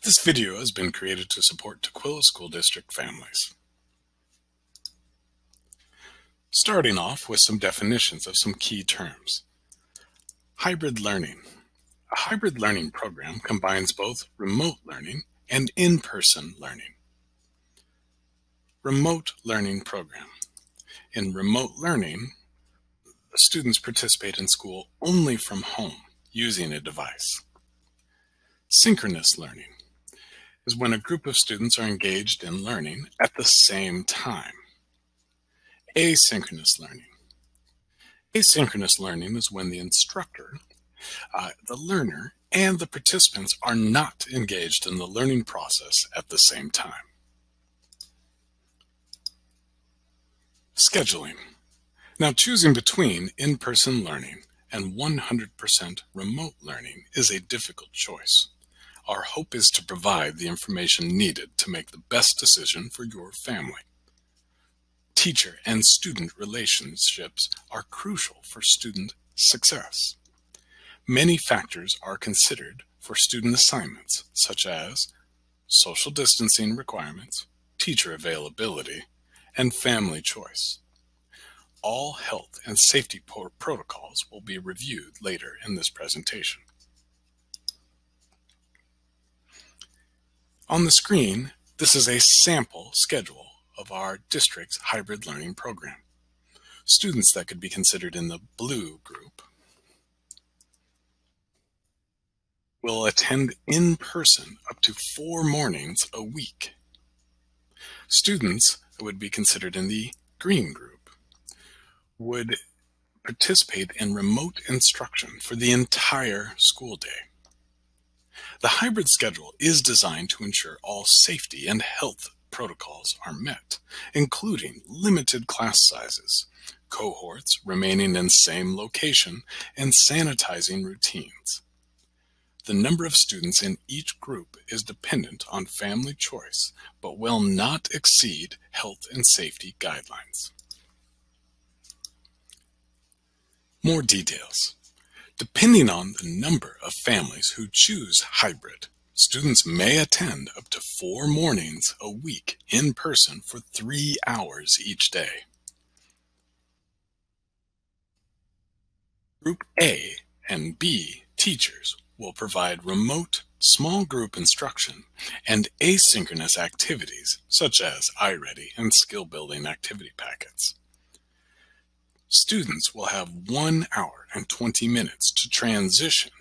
This video has been created to support Tukwila School District families. Starting off with some definitions of some key terms. Hybrid learning. A hybrid learning program combines both remote learning and in-person learning. Remote learning program. In remote learning, the students participate in school only from home using a device. Synchronous learning is when a group of students are engaged in learning at the same time. Asynchronous learning. Asynchronous learning is when the instructor, the learner, and the participants are not engaged in the learning process at the same time. Scheduling. Now, choosing between in-person learning and 100% remote learning is a difficult choice. Our hope is to provide the information needed to make the best decision for your family. Teacher and student relationships are crucial for student success. Many factors are considered for student assignments, such as social distancing requirements, teacher availability, and family choice. All health and safety protocols will be reviewed later in this presentation. On the screen, this is a sample schedule of our district's hybrid learning program. Students that could be considered in the blue group will attend in person up to 4 mornings a week. Students that would be considered in the green group would participate in remote instruction for the entire school day. The hybrid schedule is designed to ensure all safety and health protocols are met, including limited class sizes, cohorts remaining in same location, and sanitizing routines. The number of students in each group is dependent on family choice, but will not exceed health and safety guidelines. More details. Depending on the number of families who choose hybrid, students may attend up to 4 mornings a week in person for 3 hours each day. Group A and B teachers will provide remote small group instruction and asynchronous activities such as iReady and skill building activity packets. Students will have 1 hour and 20 minutes to transition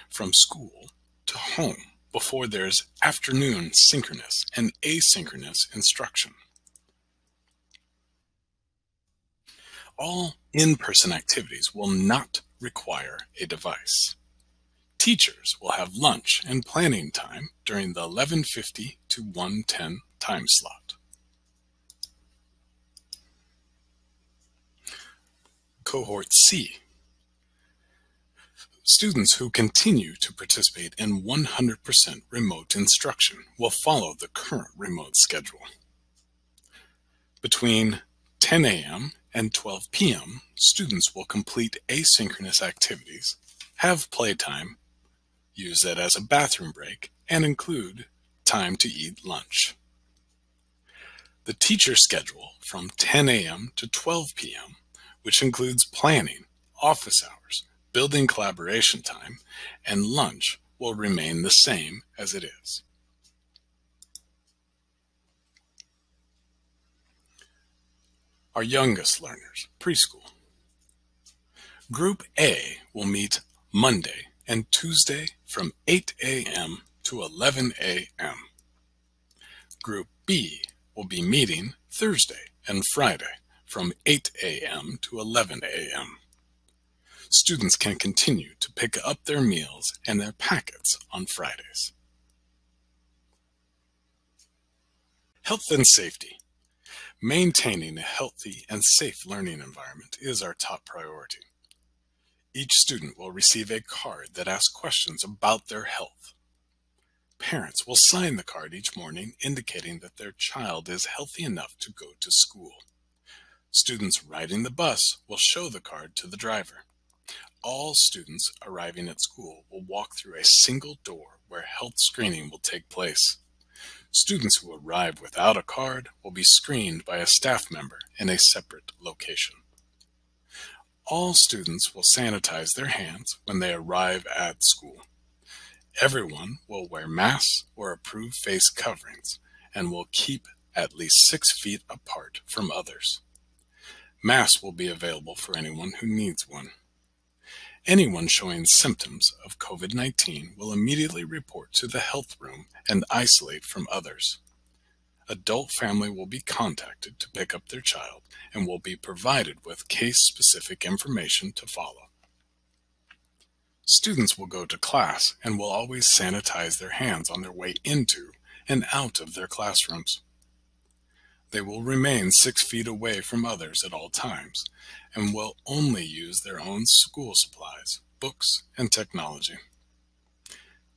from school to home before there's afternoon synchronous and asynchronous instruction. All in-person activities will not require a device. Teachers will have lunch and planning time during the 11:50 to 1:10 time slot. Cohort C. Students who continue to participate in 100% remote instruction will follow the current remote schedule. Between 10 a.m. and 12 p.m., students will complete asynchronous activities, have playtime, use it as a bathroom break, and include time to eat lunch. The teacher schedule from 10 a.m. to 12 p.m., which includes planning, office hours, building collaboration time, and lunch, will remain the same as it is. Our youngest learners, preschool. Group A will meet Monday and Tuesday from 8 a.m. to 11 a.m. Group B will be meeting Thursday and Friday from 8 a.m. to 11 a.m. Students can continue to pick up their meals and their packets on Fridays. Health and safety. Maintaining a healthy and safe learning environment is our top priority. Each student will receive a card that asks questions about their health. Parents will sign the card each morning indicating that their child is healthy enough to go to school. Students riding the bus will show the card to the driver. All students arriving at school will walk through a single door where health screening will take place. Students who arrive without a card will be screened by a staff member in a separate location. All students will sanitize their hands when they arrive at school. Everyone will wear masks or approved face coverings and will keep at least 6 feet apart from others. Masks will be available for anyone who needs one. Anyone showing symptoms of COVID-19 will immediately report to the health room and isolate from others. Adult family will be contacted to pick up their child and will be provided with case-specific information to follow. Students will go to class and will always sanitize their hands on their way into and out of their classrooms. They will remain 6 feet away from others at all times and will only use their own school supplies, books, and technology.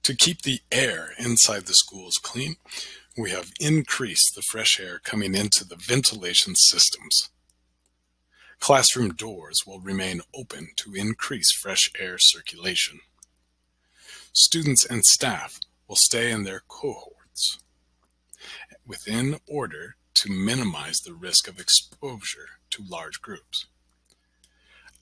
To keep the air inside the schools clean, we have increased the fresh air coming into the ventilation systems. Classroom doors will remain open to increase fresh air circulation. Students and staff will stay in their cohorts within order to minimize the risk of exposure to large groups.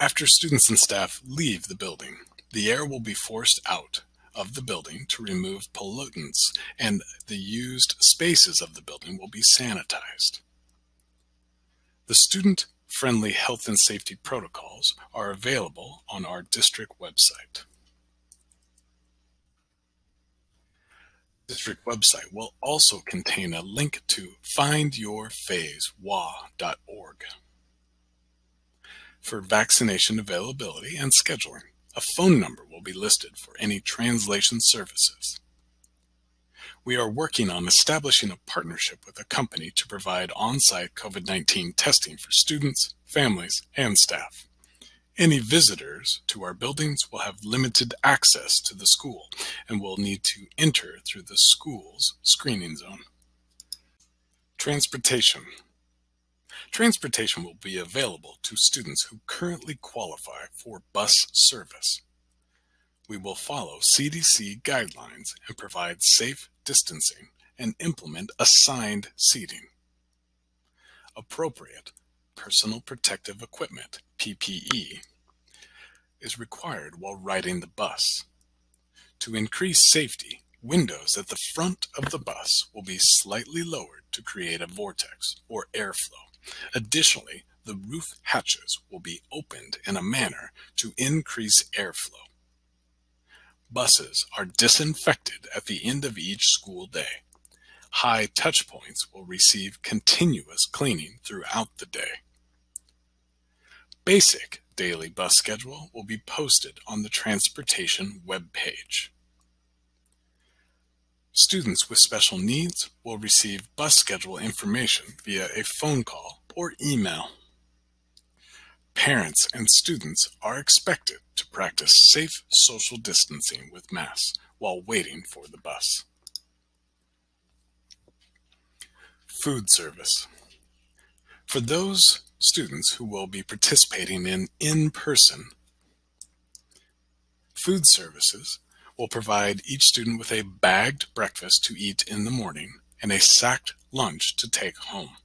After students and staff leave the building, the air will be forced out of the building to remove pollutants, and the used spaces of the building will be sanitized. The student-friendly health and safety protocols are available on our district website. The district website will also contain a link to findyourphasewa.org for vaccination availability and scheduling. A phone number will be listed for any translation services. We are working on establishing a partnership with a company to provide on-site COVID-19 testing for students, families, and staff. Any visitors to our buildings will have limited access to the school and will need to enter through the school's screening zone. Transportation. Transportation will be available to students who currently qualify for bus service. We will follow CDC guidelines and provide safe distancing and implement assigned seating. Appropriate personal protective equipment, PPE, is required while riding the bus. To increase safety, windows at the front of the bus will be slightly lowered to create a vortex or airflow. Additionally, the roof hatches will be opened in a manner to increase airflow. Buses are disinfected at the end of each school day. High touch points will receive continuous cleaning throughout the day. Basic daily bus schedule will be posted on the transportation webpage. Students with special needs will receive bus schedule information via a phone call or email. Parents and students are expected to practice safe social distancing with masks while waiting for the bus. Food service. For those students who will be participating in-person, food services will provide each student with a bagged breakfast to eat in the morning and a sacked lunch to take home.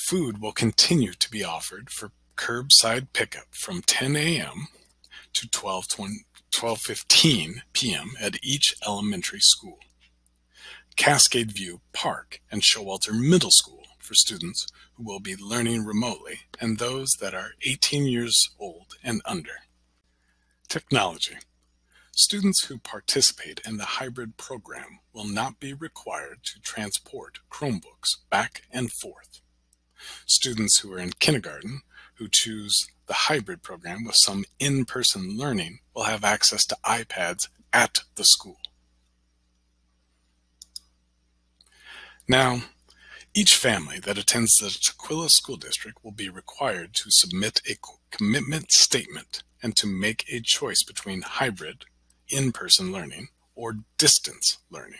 Food will continue to be offered for curbside pickup from 10 a.m. to 12:15 p.m. at each elementary school. Cascade View Park and Showalter Middle School for students who will be learning remotely and those that are 18 years old and under. Technology. Students who participate in the hybrid program will not be required to transport Chromebooks back and forth. Students who are in kindergarten who choose the hybrid program with some in-person learning will have access to iPads at the school. Now, each family that attends the Tukwila School District will be required to submit a commitment statement and to make a choice between hybrid, in-person learning, or distance learning.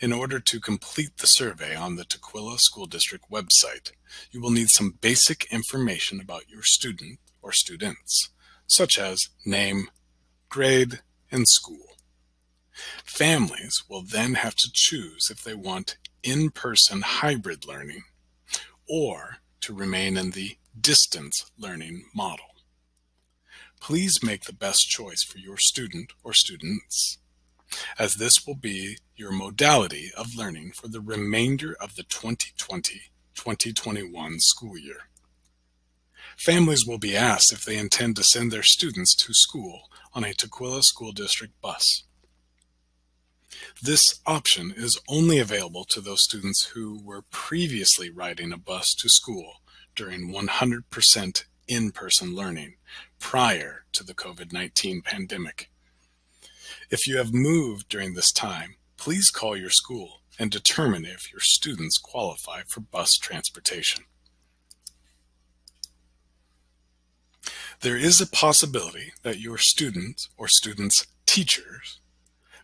In order to complete the survey on the Tukwila School District website, you will need some basic information about your student or students, such as name, grade, in school. Families will then have to choose if they want in-person hybrid learning or to remain in the distance learning model. Please make the best choice for your student or students, as this will be your modality of learning for the remainder of the 2020-2021 school year. Families will be asked if they intend to send their students to school on a Tukwila School District bus. This option is only available to those students who were previously riding a bus to school during 100% in-person learning prior to the COVID-19 pandemic. If you have moved during this time, please call your school and determine if your students qualify for bus transportation. There is a possibility that your students or students' teachers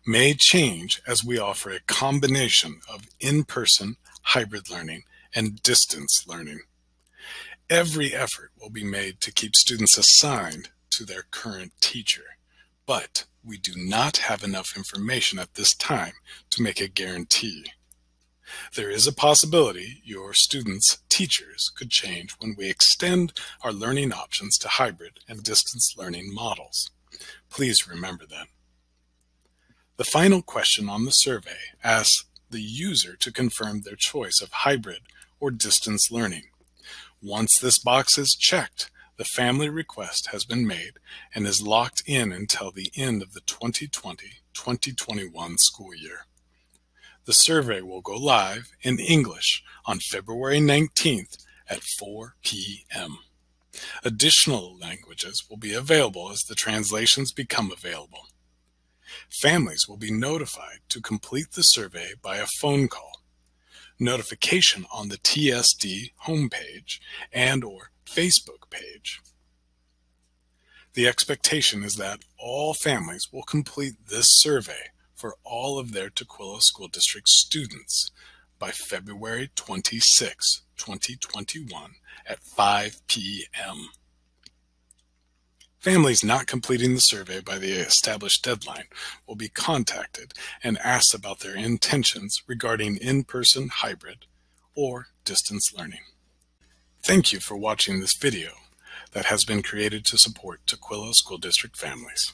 may change as we offer a combination of in-person, hybrid learning, and distance learning. Every effort will be made to keep students assigned to their current teacher, but we do not have enough information at this time to make a guarantee. There is a possibility your students' teachers could change when we extend our learning options to hybrid and distance learning models. Please remember that. The final question on the survey asks the user to confirm their choice of hybrid or distance learning. Once this box is checked, the family request has been made and is locked in until the end of the 2020-2021 school year. The survey will go live in English on February 19th at 4 p.m. Additional languages will be available as the translations become available. Families will be notified to complete the survey by a phone call, notification on the TSD homepage and/or Facebook page. The expectation is that all families will complete this survey for all of their Tukwila School District students by February 26, 2021 at 5 p.m. Families not completing the survey by the established deadline will be contacted and asked about their intentions regarding in-person, hybrid, or distance learning. Thank you for watching this video that has been created to support Tukwila School District families.